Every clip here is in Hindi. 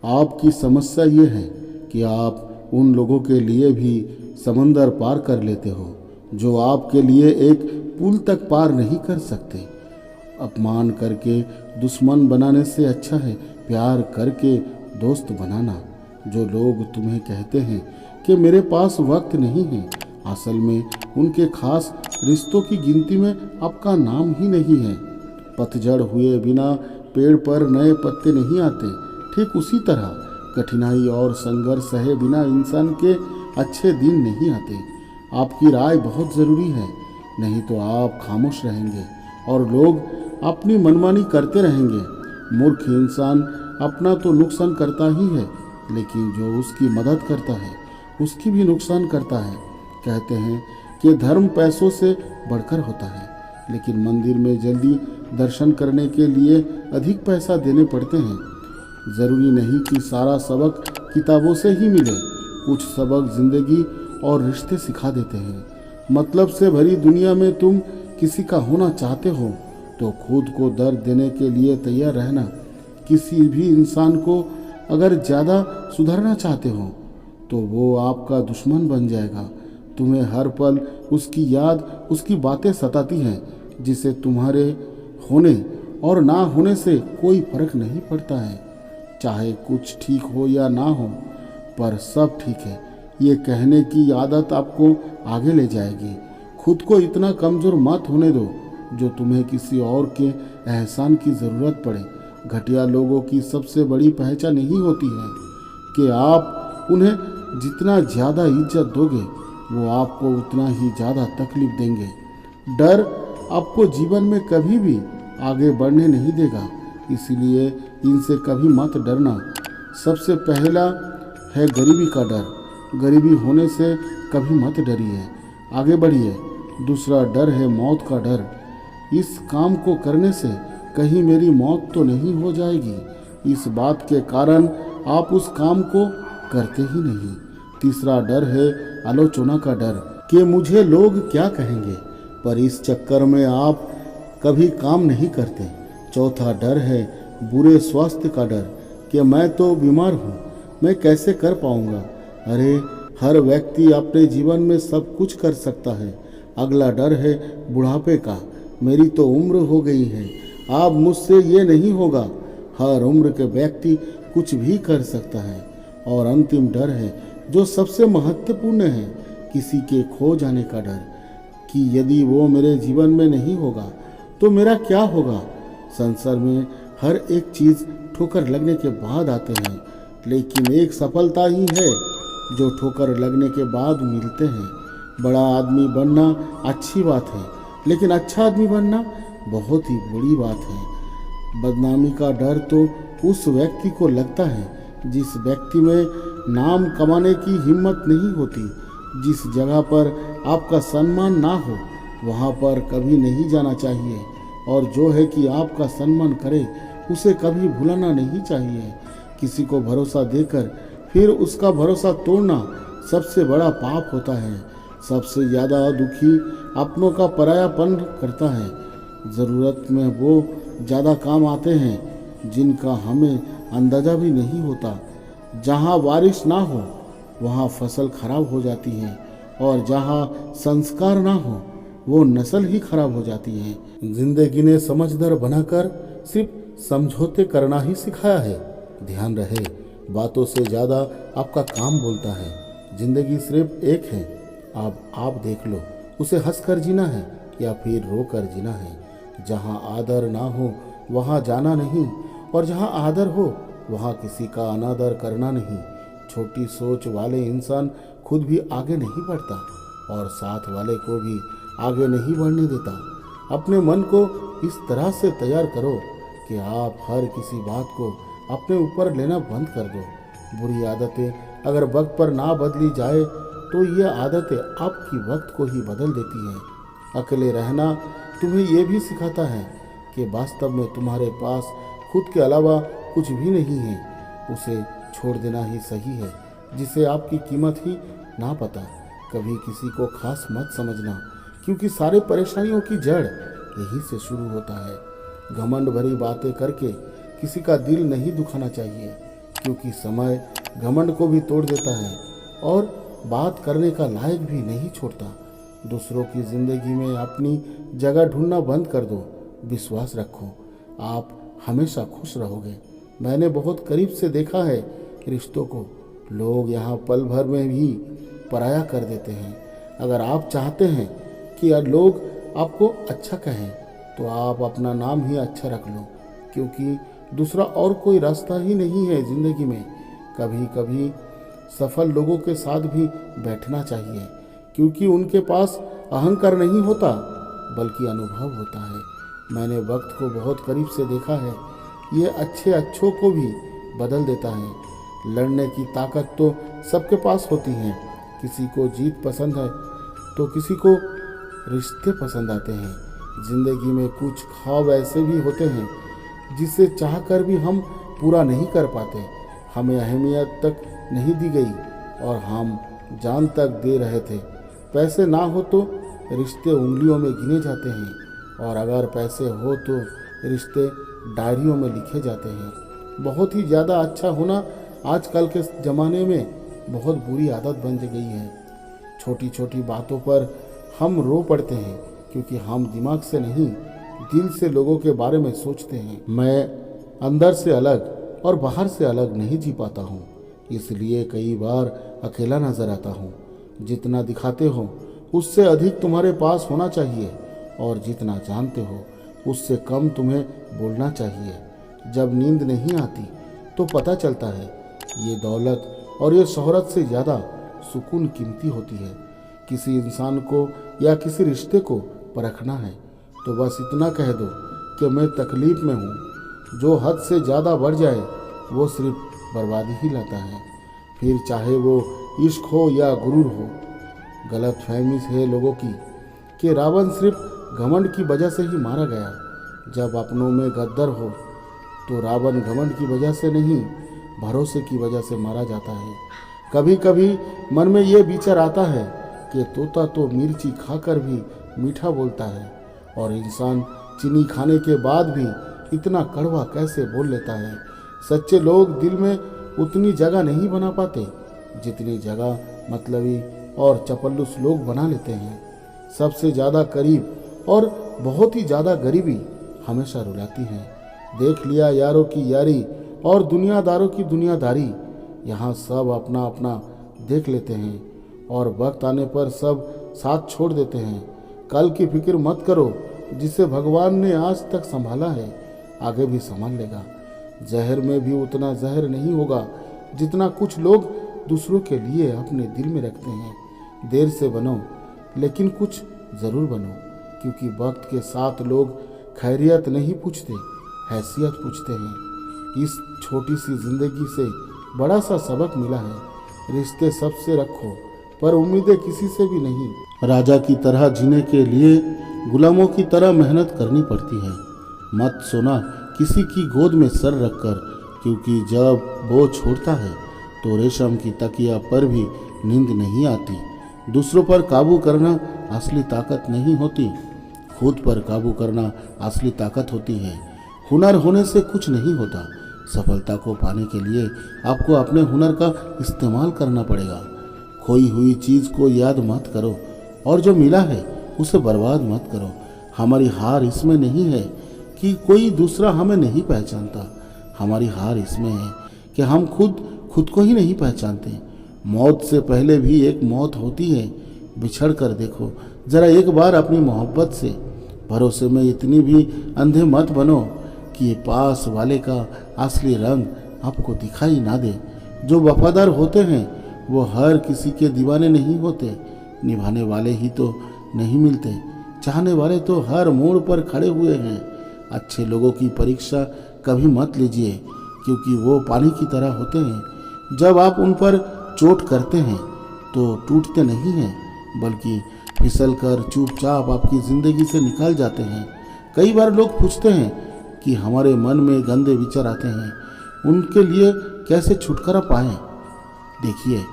आपकी समस्या ये है कि आप उन लोगों के लिए भी समंदर पार कर लेते हो जो आपके लिए एक पुल तक पार नहीं कर सकते। अपमान करके दुश्मन बनाने से अच्छा है प्यार करके दोस्त बनाना। जो लोग तुम्हें कहते हैं कि मेरे पास वक्त नहीं है, असल में उनके खास रिश्तों की गिनती में आपका नाम ही नहीं है। पतझड़ हुए बिना पेड़ पर नए पत्ते नहीं आते। ठीक उसी तरह कठिनाई और संघर्ष सहे बिना इंसान के अच्छे दिन नहीं आते। आपकी राय बहुत ज़रूरी है, नहीं तो आप खामोश रहेंगे और लोग अपनी मनमानी करते रहेंगे। मूर्ख इंसान अपना तो नुकसान करता ही है, लेकिन जो उसकी मदद करता है उसकी भी नुकसान करता है। कहते हैं कि धर्म पैसों से बढ़कर होता है, लेकिन मंदिर में जल्दी दर्शन करने के लिए अधिक पैसा देने पड़ते हैं। ज़रूरी नहीं कि सारा सबक किताबों से ही मिले। कुछ सबक ज़िंदगी और रिश्ते सिखा देते हैं। मतलब से भरी दुनिया में तुम किसी का होना चाहते हो तो खुद को दर्द देने के लिए तैयार रहना। किसी भी इंसान को अगर ज़्यादा सुधारना चाहते हो तो वो आपका दुश्मन बन जाएगा। तुम्हें हर पल उसकी याद, उसकी बातें सताती हैं, जिसे तुम्हारे होने और ना होने से कोई फर्क नहीं पड़ता है। चाहे कुछ ठीक हो या ना हो, पर सब ठीक है ये कहने की आदत आपको आगे ले जाएगी। खुद को इतना कमज़ोर मत होने दो जो तुम्हें किसी और के एहसान की ज़रूरत पड़े। घटिया लोगों की सबसे बड़ी पहचान यही होती है कि आप उन्हें जितना ज़्यादा इज्जत दोगे वो आपको उतना ही ज़्यादा तकलीफ देंगे। डर आपको जीवन में कभी भी आगे बढ़ने नहीं देगा, इसलिए इनसे कभी मत डरना। सबसे पहला है गरीबी का डर। गरीबी होने से कभी मत डरिए, आगे बढ़िए। दूसरा डर है मौत का डर। इस काम को करने से कहीं मेरी मौत तो नहीं हो जाएगी, इस बात के कारण आप उस काम को करते ही नहीं। तीसरा डर है आलोचना का डर कि मुझे लोग क्या कहेंगे, पर इस चक्कर में आप कभी काम नहीं करते। चौथा डर है बुरे स्वास्थ्य का डर कि मैं तो बीमार हूँ, मैं कैसे कर पाऊँगा। अरे हर व्यक्ति अपने जीवन में सब कुछ कर सकता है। अगला डर है बुढ़ापे का। मेरी तो उम्र हो गई है, अब मुझसे ये नहीं होगा। हर उम्र के व्यक्ति कुछ भी कर सकता है। और अंतिम डर है जो सबसे महत्वपूर्ण है, किसी के खो जाने का डर कि यदि वो मेरे जीवन में नहीं होगा तो मेरा क्या होगा। संसार में हर एक चीज़ ठोकर लगने के बाद आते हैं, लेकिन एक सफलता ही है जो ठोकर लगने के बाद मिलते हैं। बड़ा आदमी बनना अच्छी बात है, लेकिन अच्छा आदमी बनना बहुत ही बड़ी बात है। बदनामी का डर तो उस व्यक्ति को लगता है जिस व्यक्ति में नाम कमाने की हिम्मत नहीं होती। जिस जगह पर आपका सम्मान ना हो वहाँ पर कभी नहीं जाना चाहिए, और जो है कि आपका सम्मान करे उसे कभी भुलाना नहीं चाहिए। किसी को भरोसा देकर फिर उसका भरोसा तोड़ना सबसे बड़ा पाप होता है। सबसे ज़्यादा दुखी अपनों का परायापन करता है। ज़रूरत में वो ज़्यादा काम आते हैं जिनका हमें अंदाज़ा भी नहीं होता। जहाँ बारिश ना हो वहाँ फसल खराब हो जाती है, और जहाँ संस्कार ना हो वो नस्ल ही खराब हो जाती है। जिंदगी ने समझदार बनाकर सिर्फ समझौते करना ही सिखाया है। ध्यान रहे, बातों से ज़्यादा आपका काम बोलता है। जिंदगी सिर्फ एक है, अब आप देख लो, उसे हंसकर जीना है या फिर रोकर जीना है। जहाँ आदर ना हो वहाँ जाना नहीं, और जहाँ आदर हो वहाँ किसी का अनादर करना नहीं। छोटी सोच वाले इंसान खुद भी आगे नहीं बढ़ता और साथ वाले को भी आगे नहीं बढ़ने देता। अपने मन को इस तरह से तैयार करो कि आप हर किसी बात को अपने ऊपर लेना बंद कर दो। बुरी आदतें अगर वक्त पर ना बदली जाए तो ये आदतें आपकी वक्त को ही बदल देती हैं। अकेले रहना तुम्हें ये भी सिखाता है कि वास्तव में तुम्हारे पास खुद के अलावा कुछ भी नहीं है। उसे छोड़ देना ही सही है जिसे आपकी कीमत ही ना पता। कभी किसी को खास मत समझना, क्योंकि सारे परेशानियों की जड़ यहीं से शुरू होता है। घमंड भरी बातें करके किसी का दिल नहीं दुखाना चाहिए। क्योंकि समय घमंड को भी तोड़ देता है और बात करने का लायक भी नहीं छोड़ता। दूसरों की ज़िंदगी में अपनी जगह ढूंढना बंद कर दो। विश्वास रखो, आप हमेशा खुश रहोगे। मैंने बहुत करीब से देखा है रिश्तों को। लोग यहाँ पल भर में भी पराया कर देते हैं। अगर आप चाहते हैं कि लोग आपको अच्छा कहें तो आप अपना नाम ही अच्छा रख लो, क्योंकि दूसरा और कोई रास्ता ही नहीं है ज़िंदगी में। कभी कभी सफल लोगों के साथ भी बैठना चाहिए, क्योंकि उनके पास अहंकार नहीं होता बल्कि अनुभव होता है। मैंने वक्त को बहुत करीब से देखा है। ये अच्छों को भी बदल देता है। लड़ने की ताकत तो सबके पास होती है। किसी को जीत पसंद है तो किसी को रिश्ते पसंद आते हैं। ज़िंदगी में कुछ ख्वाब ऐसे भी होते हैं जिसे चाहकर भी हम पूरा नहीं कर पाते। हमें अहमियत तक नहीं दी गई और हम जान तक दे रहे थे। पैसे ना हो तो रिश्ते उंगलियों में गिने जाते हैं, और अगर पैसे हो तो रिश्ते डायरियों में लिखे जाते हैं। बहुत ही ज़्यादा अच्छा होना आजकल के ज़माने में बहुत बुरी आदत बन गई है। छोटी छोटी बातों पर हम रो पड़ते हैं, क्योंकि हम दिमाग से नहीं दिल से लोगों के बारे में सोचते हैं। मैं अंदर से अलग और बाहर से अलग नहीं जी पाता हूँ, इसलिए कई बार अकेला नजर आता हूँ। जितना दिखाते हो उससे अधिक तुम्हारे पास होना चाहिए, और जितना जानते हो उससे कम तुम्हें बोलना चाहिए। जब नींद नहीं आती तो पता चलता है ये दौलत और ये शोहरत से ज़्यादा सुकून कीमती होती है। किसी इंसान को या किसी रिश्ते को परखना है तो बस इतना कह दो कि मैं तकलीफ़ में हूँ। जो हद से ज़्यादा बढ़ जाए वो सिर्फ बर्बादी ही लाता है, फिर चाहे वो इश्क हो या गुरूर हो। गलत फहमी है लोगों की कि रावण सिर्फ घमंड की वजह से ही मारा गया। जब अपनों में गद्दार हो तो रावण घमंड की वजह से नहीं, भरोसे की वजह से मारा जाता है। कभी कभी मन में ये विचार आता है कि तोता तो मिर्ची खाकर भी मीठा बोलता है, और इंसान चीनी खाने के बाद भी इतना कड़वा कैसे बोल लेता है। सच्चे लोग दिल में उतनी जगह नहीं बना पाते जितनी जगह मतलबी और चपल्लुस लोग बना लेते हैं। सबसे ज़्यादा करीब और बहुत ही ज़्यादा गरीबी हमेशा रुलाती है। देख लिया यारों की यारी और दुनियादारों की दुनियादारी। यहाँ सब अपना अपना देख लेते हैं और वक्त आने पर सब साथ छोड़ देते हैं। कल की फिक्र मत करो, जिसे भगवान ने आज तक संभाला है आगे भी संभाल लेगा। जहर में भी उतना जहर नहीं होगा जितना कुछ लोग दूसरों के लिए अपने दिल में रखते हैं। देर से बनो लेकिन कुछ ज़रूर बनो, क्योंकि वक्त के साथ लोग खैरियत नहीं पूछते, हैसियत पूछते हैं। इस छोटी सी ज़िंदगी से बड़ा सा सबक मिला है। रिश्ते सबसे रखो पर उम्मीदें किसी से भी नहीं। राजा की तरह जीने के लिए गुलामों की तरह मेहनत करनी पड़ती है। मत सोना किसी की गोद में सर रखकर, क्योंकि जब वो छोड़ता है तो रेशम की तकिया पर भी नींद नहीं आती। दूसरों पर काबू करना असली ताकत नहीं होती, खुद पर काबू करना असली ताकत होती है। हुनर होने से कुछ नहीं होता। सफलता को पाने के लिए आपको अपने हुनर का इस्तेमाल करना पड़ेगा। खोई हुई चीज़ को याद मत करो और जो मिला है उसे बर्बाद मत करो। हमारी हार इसमें नहीं है कि कोई दूसरा हमें नहीं पहचानता। हमारी हार इसमें है कि हम खुद को ही नहीं पहचानते। मौत से पहले भी एक मौत होती है। बिछड़ कर देखो ज़रा एक बार अपनी मोहब्बत से। भरोसे में इतनी भी अंधे मत बनो कि पास वाले का असली रंग आपको दिखाई ना दे। जो वफादार होते हैं वो हर किसी के दीवाने नहीं होते। निभाने वाले ही तो नहीं मिलते, चाहने वाले तो हर मोड़ पर खड़े हुए हैं। अच्छे लोगों की परीक्षा कभी मत लीजिए, क्योंकि वो पानी की तरह होते हैं। जब आप उन पर चोट करते हैं तो टूटते नहीं हैं, बल्कि फिसल कर चुपचाप आपकी ज़िंदगी से निकाल जाते हैं। कई बार लोग पूछते हैं कि हमारे मन में गंदे विचार आते हैं, उनके लिए कैसे छुटकारा पाएं। देखिए,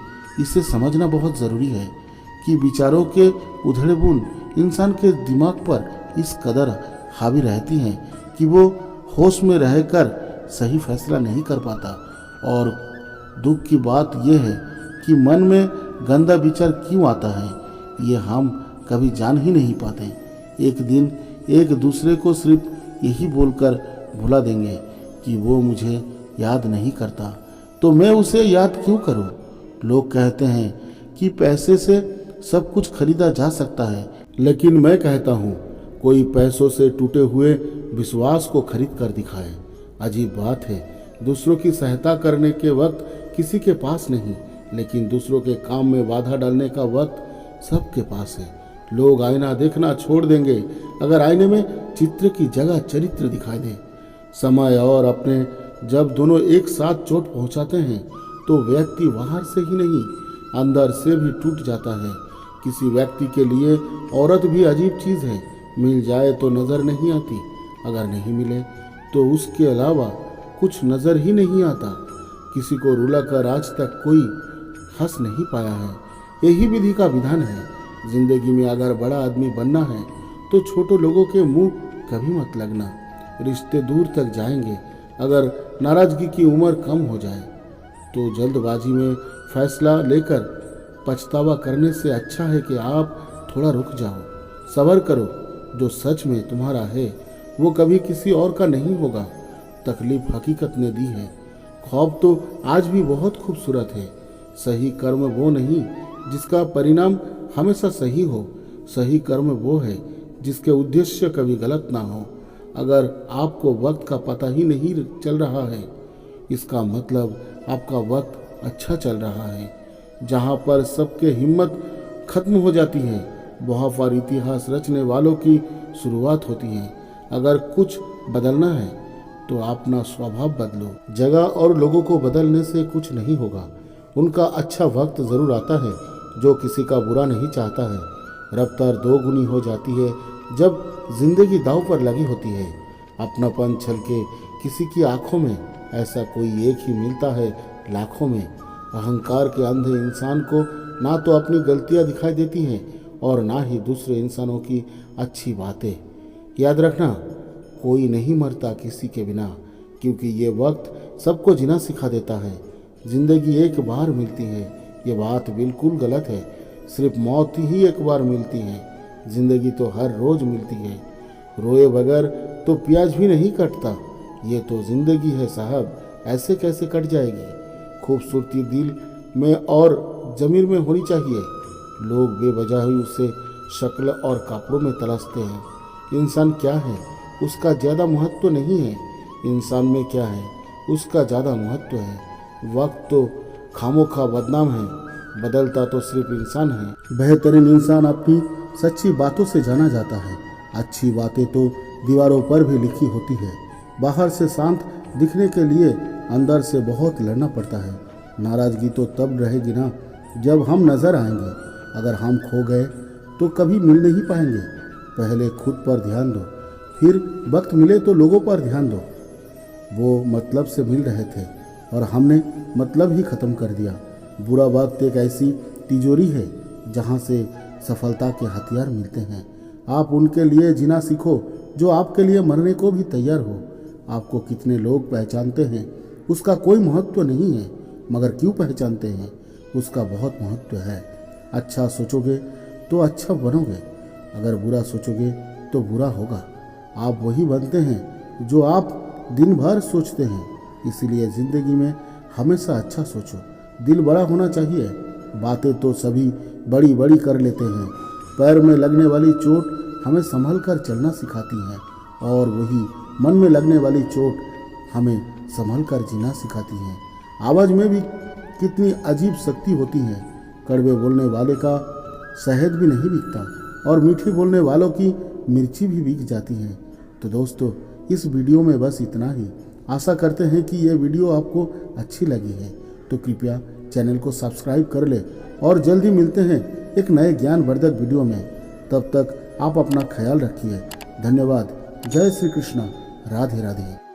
इसे समझना बहुत ज़रूरी है कि विचारों के उधेड़ बुन इंसान के दिमाग पर इस कदर हावी रहती हैं कि वो होश में रहकर सही फैसला नहीं कर पाता और दुख की बात यह है कि मन में गंदा विचार क्यों आता है, ये हम कभी जान ही नहीं पाते। एक दिन एक दूसरे को सिर्फ यही बोलकर भुला देंगे कि वो मुझे याद नहीं करता, तो मैं उसे याद क्यों करूं। लोग कहते हैं कि पैसे से सब कुछ खरीदा जा सकता है, लेकिन मैं कहता हूं कोई पैसों से टूटे हुए विश्वास को खरीद कर दिखाए। अजीब बात है, दूसरों की सहायता करने के वक्त किसी के पास नहीं, लेकिन दूसरों के काम में बाधा डालने का वक्त सबके पास है। लोग आईना देखना छोड़ देंगे अगर आईने में चित्र की जगह चरित्र दिखाई दे। समय और अपने जब दोनों एक साथ चोट पहुंचाते हैं तो व्यक्ति बाहर से ही नहीं अंदर से भी टूट जाता है। किसी व्यक्ति के लिए औरत भी अजीब चीज़ है, मिल जाए तो नज़र नहीं आती, अगर नहीं मिले तो उसके अलावा कुछ नज़र ही नहीं आता। किसी को रुलाकर आज तक कोई हंस नहीं पाया है, यही विधि का विधान है। जिंदगी में अगर बड़ा आदमी बनना है तो छोटे लोगों के मुंह कभी मत लगना, रिश्ते दूर तक जाएंगे। अगर नाराजगी की उम्र कम हो जाए तो जल्दबाजी में फैसला लेकर पछतावा करने से अच्छा है कि आप थोड़ा रुक जाओ, सब्र करो। जो सच में तुम्हारा है वो कभी किसी और का नहीं होगा। तकलीफ हकीकत ने दी है, ख्वाब तो आज भी बहुत खूबसूरत है। सही कर्म वो नहीं जिसका परिणाम हमेशा सही हो, सही कर्म वो है जिसके उद्देश्य कभी गलत ना हो। अगर आपको वक्त का पता ही नहीं चल रहा है, इसका मतलब आपका वक्त अच्छा चल रहा है। जहाँ पर सबके हिम्मत खत्म हो जाती है, वहाँ पर इतिहास रचने वालों की शुरुआत होती है। अगर कुछ बदलना है तो अपना स्वभाव बदलो। जगह और लोगों को बदलने से कुछ नहीं होगा, उनका अच्छा वक्त ज़रूर आता है। जो किसी का बुरा नहीं चाहता है, रफ्तार दोगुनी हो जाती है जब जिंदगी दांव पर लगी होती है। अपनापन छलके किसी की आंखों में, ऐसा कोई एक ही मिलता है लाखों में। अहंकार के अंधे इंसान को ना तो अपनी गलतियां दिखाई देती हैं और ना ही दूसरे इंसानों की अच्छी बातें। याद रखना, कोई नहीं मरता किसी के बिना, क्योंकि ये वक्त सबको जीना सिखा देता है। जिंदगी एक बार मिलती है, ये बात बिल्कुल गलत है। सिर्फ मौत ही एक बार मिलती है, जिंदगी तो हर रोज मिलती है। रोए बगैर तो प्याज भी नहीं कटता, ये तो जिंदगी है साहब, ऐसे कैसे कट जाएगी। खूबसूरती दिल में और ज़मीर में होनी चाहिए। लोग बेवजह ही उसे शक्ल और कपड़ों में तलाशते हैं। इंसान क्या है उसका ज़्यादा महत्व नहीं है, इंसान में क्या है उसका ज़्यादा महत्व है। वक्त तो खामोखा बदनाम है, बदलता तो सिर्फ इंसान है। बेहतरीन इंसान अपनी सच्ची बातों से जाना जाता है। अच्छी बातें तो दीवारों पर भी लिखी होती है। बाहर से शांत दिखने के लिए अंदर से बहुत लड़ना पड़ता है। नाराज़गी तो तब रहेगी ना जब हम नज़र आएंगे। अगर हम खो गए तो कभी मिल नहीं पाएंगे। पहले खुद पर ध्यान दो, फिर वक्त मिले तो लोगों पर ध्यान दो। वो मतलब से मिल रहे थे और हमने मतलब ही ख़त्म कर दिया। बुरा वक्त एक ऐसी तिजोरी है जहाँ से सफलता के हथियार मिलते हैं। आप उनके लिए जीना सीखो जो आपके लिए मरने को भी तैयार हो। आपको कितने लोग पहचानते हैं उसका कोई महत्व नहीं है, मगर क्यों पहचानते हैं उसका बहुत महत्व है। अच्छा सोचोगे तो अच्छा बनोगे, अगर बुरा सोचोगे तो बुरा होगा। आप वही बनते हैं जो आप दिन भर सोचते हैं। इसीलिए ज़िंदगी में हमेशा अच्छा सोचो। दिल बड़ा होना चाहिए। बातें तो सभी बड़ी बड़ी कर लेते हैं, पैर में लगने वाली चोट हमें संभल कर चलना सिखाती है, और वही मन में लगने वाली चोट हमें संभल कर जीना सिखाती है। आवाज़ में भी कितनी अजीब शक्ति होती है। कड़वे बोलने वाले का शहद भी नहीं बिकता और मीठी बोलने वालों की मिर्ची भी बिक जाती है। तो दोस्तों, इस वीडियो में बस इतना ही। आशा करते हैं कि ये वीडियो आपको अच्छी लगी है, तो कृपया चैनल को सब्सक्राइब कर ले और जल्दी मिलते हैं एक नए ज्ञानवर्धक वीडियो में। तब तक आप अपना ख्याल रखिए। धन्यवाद। जय श्री कृष्ण। राधे राधे।